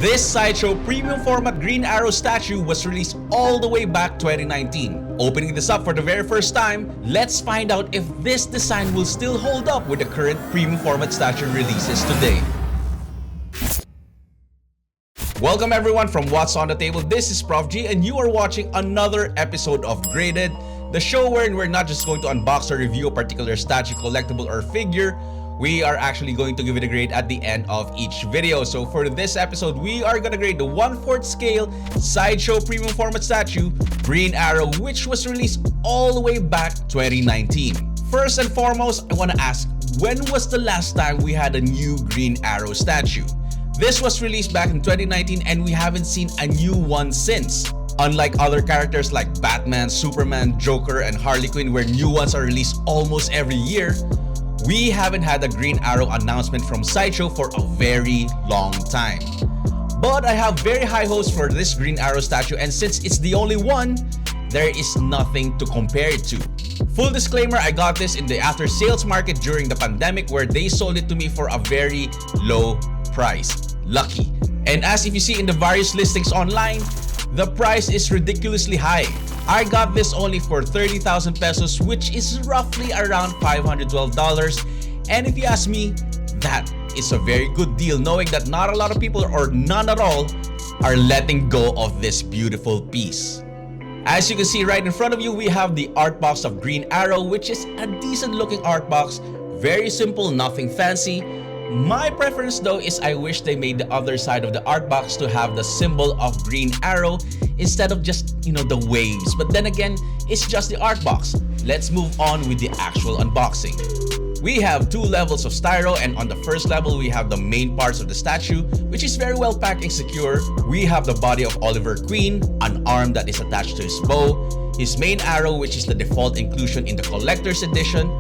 This Sideshow premium format Green Arrow statue was released all the way back 2019. Opening this up for the very first time, let's find out if this design will still hold up with the current premium format statue releases today. Welcome everyone from What's on the Table. This is Prof G and you are watching another episode of Graded, the show wherein we're not just going to unbox or review a particular statue, collectible, or figure. We are actually going to give it a grade at the end of each video. So for this episode, we are going to grade the 1/4 scale Sideshow premium format statue, Green Arrow, which was released all the way back 2019. First and foremost, I want to ask, when was the last time we had a new Green Arrow statue? This was released back in 2019 and we haven't seen a new one since. Unlike other characters like Batman, Superman, Joker, and Harley Quinn, where new ones are released almost every year, we haven't had a Green Arrow announcement from Sideshow for a very long time. But I have very high hopes for this Green Arrow statue, and since it's the only one, there is nothing to compare it to. Full disclaimer, I got this in the after sales market during the pandemic where they sold it to me for a very low price. Lucky. And as if you see in the various listings online, the price is ridiculously high. I got this only for 30,000 pesos, which is roughly around $512. And if you ask me, that is a very good deal, knowing that not a lot of people or none at all are letting go of this beautiful piece. As you can see right in front of you, we have the art box of Green Arrow, which is a decent looking art box. Very simple, nothing fancy. My preference though is I wish they made the other side of the art box to have the symbol of Green Arrow instead of just, the waves. But then again, it's just the art box. Let's move on with the actual unboxing. We have 2 levels of styro, and on the first level we have the main parts of the statue, which is very well packed and secure. We have the body of Oliver Queen, an arm that is attached to his bow, his main arrow, which is the default inclusion in the collector's edition,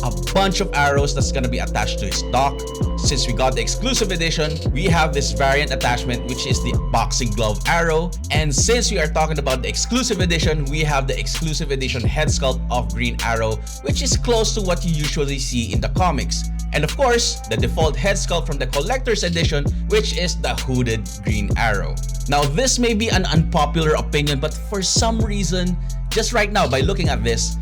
a bunch of arrows that's gonna be attached to his dock. Since we got the exclusive edition, we have this variant attachment, which is the boxing glove arrow. And since we are talking about the exclusive edition, we have the exclusive edition head sculpt of Green Arrow, which is close to what you usually see in the comics. And of course, the default head sculpt from the collector's edition, which is the hooded Green Arrow. Now, this may be an unpopular opinion, but for some reason, just right now by looking at this,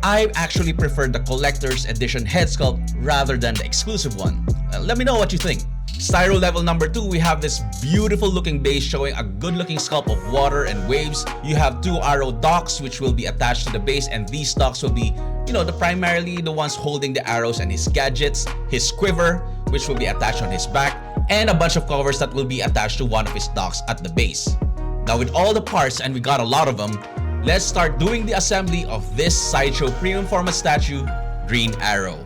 I actually prefer the collector's edition head sculpt rather than the exclusive one. Let me know what you think. Styro level number 2, we have this beautiful looking base showing a good looking sculpt of water and waves. You have 2 arrow docks which will be attached to the base, and these docks will be, primarily the ones holding the arrows and his gadgets, his quiver which will be attached on his back, and a bunch of covers that will be attached to one of his docks at the base. Now with all the parts, and we got a lot of them, let's start doing the assembly of this Sideshow premium format statue, Green Arrow.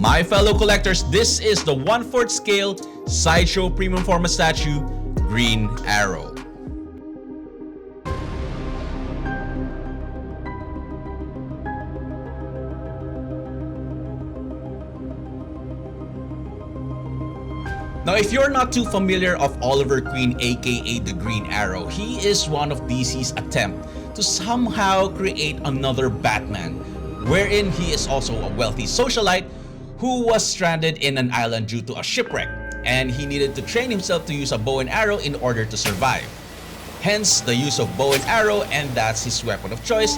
My fellow collectors, this is the 1/4 scale Sideshow premium format statue, Green Arrow. Now, if you're not too familiar of Oliver Queen, aka the Green Arrow, he is one of DC's attempt to somehow create another Batman, wherein he is also a wealthy socialite who was stranded in an island due to a shipwreck, and he needed to train himself to use a bow and arrow in order to survive. Hence the use of bow and arrow, and that's his weapon of choice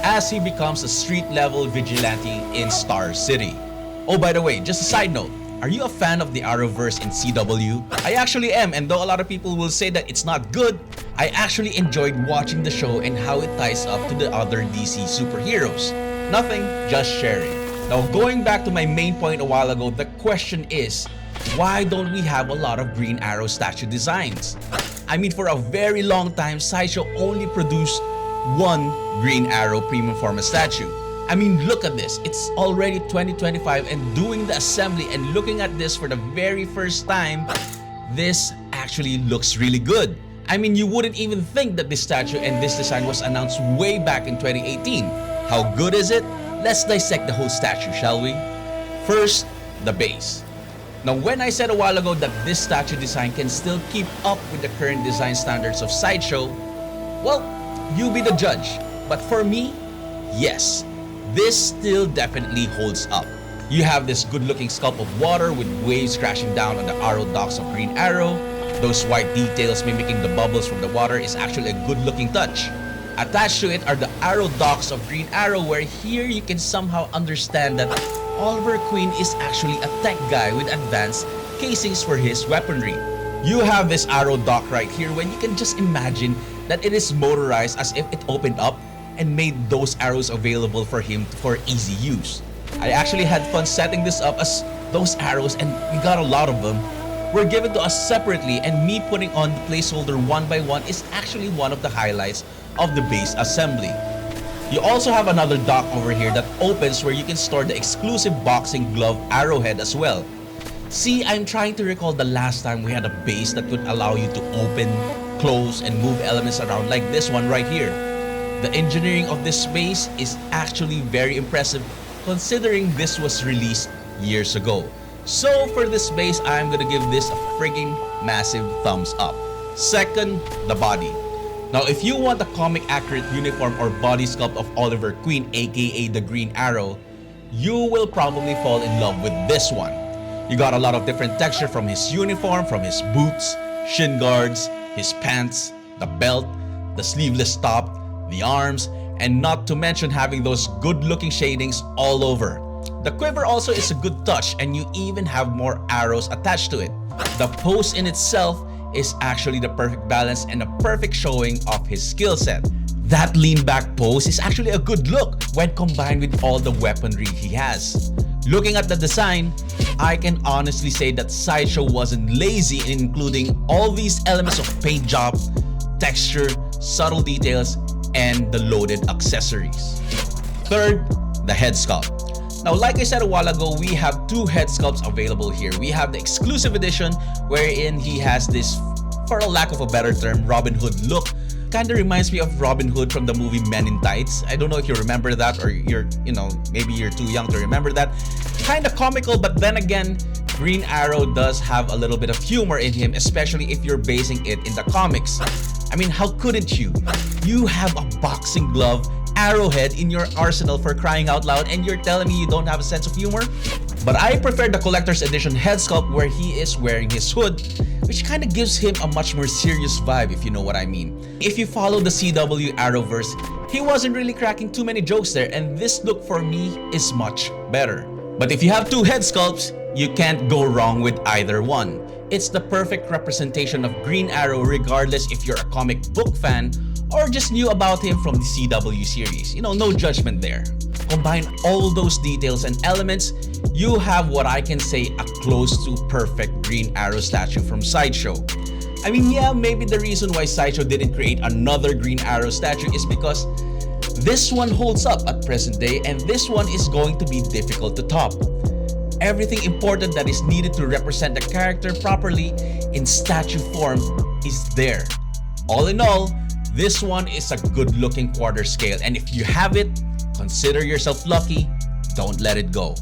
as he becomes a street level vigilante in Star City. Oh, by the way, just a side note, are you a fan of the Arrowverse in CW? I actually am, and though a lot of people will say that it's not good, I actually enjoyed watching the show and how it ties up to the other DC superheroes. Nothing, just sharing. Now, going back to my main point a while ago, the question is, why don't we have a lot of Green Arrow statue designs? I mean, for a very long time, Sideshow only produced one Green Arrow premium format statue. I mean, look at this. It's already 2025 and doing the assembly and looking at this for the very first time, this actually looks really good. I mean, you wouldn't even think that this statue and this design was announced way back in 2018. How good is it? Let's dissect the whole statue, shall we? First, the base. Now, when I said a while ago that this statue design can still keep up with the current design standards of Sideshow, well, you be the judge. But for me, yes, this still definitely holds up. You have this good-looking sculpt of water with waves crashing down on the arrow docks of Green Arrow. Those white details mimicking the bubbles from the water is actually a good-looking touch. Attached to it are the arrow docks of Green Arrow, where here you can somehow understand that Oliver Queen is actually a tech guy with advanced casings for his weaponry. You have this arrow dock right here when you can just imagine that it is motorized, as if it opened up and made those arrows available for him for easy use. I actually had fun setting this up, as those arrows, and we got a lot of them, were given to us separately, and me putting on the placeholder one by one is actually one of the highlights of the base assembly. You also have another dock over here that opens where you can store the exclusive boxing glove arrowhead as well. See, I'm trying to recall the last time we had a base that could allow you to open, close, and move elements around like this one right here. The engineering of this base is actually very impressive considering this was released years ago. So for this base, I'm gonna give this a frigging massive thumbs up. Second, the body. Now, if you want a comic accurate uniform or body sculpt of Oliver Queen, aka the Green Arrow, you will probably fall in love with this one. You got a lot of different texture from his uniform, from his boots, shin guards, his pants, the belt, the sleeveless top, the arms, and not to mention having those good-looking shadings all over. The quiver also is a good touch, and you even have more arrows attached to it. The pose in itself is actually the perfect balance and a perfect showing of his skill set. That lean back pose is actually a good look when combined with all the weaponry he has. Looking at the design, I can honestly say that Sideshow wasn't lazy in including all these elements of paint job, texture, subtle details, and the loaded accessories. Third, the head sculpt. Now, like I said a while ago, we have two head sculpts available here. We have the exclusive edition, wherein he has this, for a lack of a better term, Robin Hood look. Kind of reminds me of Robin Hood from the movie Men in Tights. I don't know if you remember that, or maybe you're too young to remember that. Kind of comical, but then again, Green Arrow does have a little bit of humor in him, especially if you're basing it in the comics. I mean, how couldn't you? You have a boxing glove arrowhead in your arsenal, for crying out loud, and you're telling me you don't have a sense of humor? But I prefer the collector's edition head sculpt where he is wearing his hood, which kind of gives him a much more serious vibe, if you know what I mean. If you follow the CW Arrowverse, he wasn't really cracking too many jokes there, and this look for me is much better. But if you have two head sculpts, you can't go wrong with either one. It's the perfect representation of Green Arrow, regardless if you're a comic book fan or just knew about him from the CW series. No judgment there. Combine all those details and elements, you have what I can say a close to perfect Green Arrow statue from Sideshow. I mean, yeah, maybe the reason why Sideshow didn't create another Green Arrow statue is because this one holds up at present day, and this one is going to be difficult to top. Everything important that is needed to represent the character properly in statue form is there. All in all, this one is a good-looking quarter scale, and if you have it, consider yourself lucky. Don't let it go.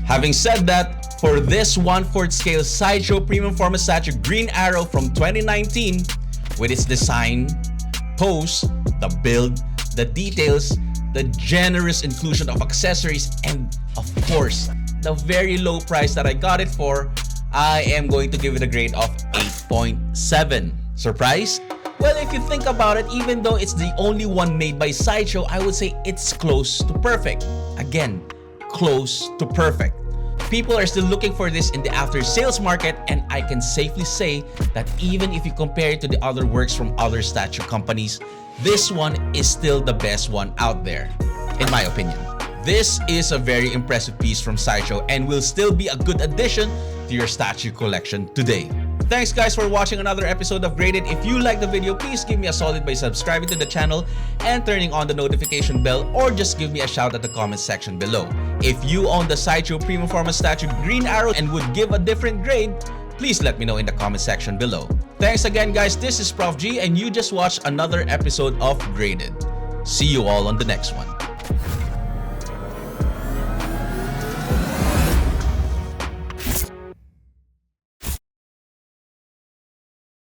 Having said that, for this 1/4 scale Sideshow premium format statue Green Arrow from 2019, with its design, pose, the build, the details, the generous inclusion of accessories, and of course, the very low price that I got it for, I am going to give it a grade of 8.7. Surprised? Well, if you think about it, even though it's the only one made by Sideshow, I would say it's close to perfect. Again, close to perfect. People are still looking for this in the after-sales market, and I can safely say that even if you compare it to the other works from other statue companies, this one is still the best one out there, in my opinion. This is a very impressive piece from Sideshow and will still be a good addition to your statue collection today. Thanks guys for watching another episode of Graded. If you like the video, please give me a solid by subscribing to the channel and turning on the notification bell, or just give me a shout at the comment section below. If you own the Sideshow Premium Format statue Green Arrow and would give a different grade, please let me know in the comment section below. Thanks again guys, this is Prof G and you just watched another episode of Graded. See you all on the next one.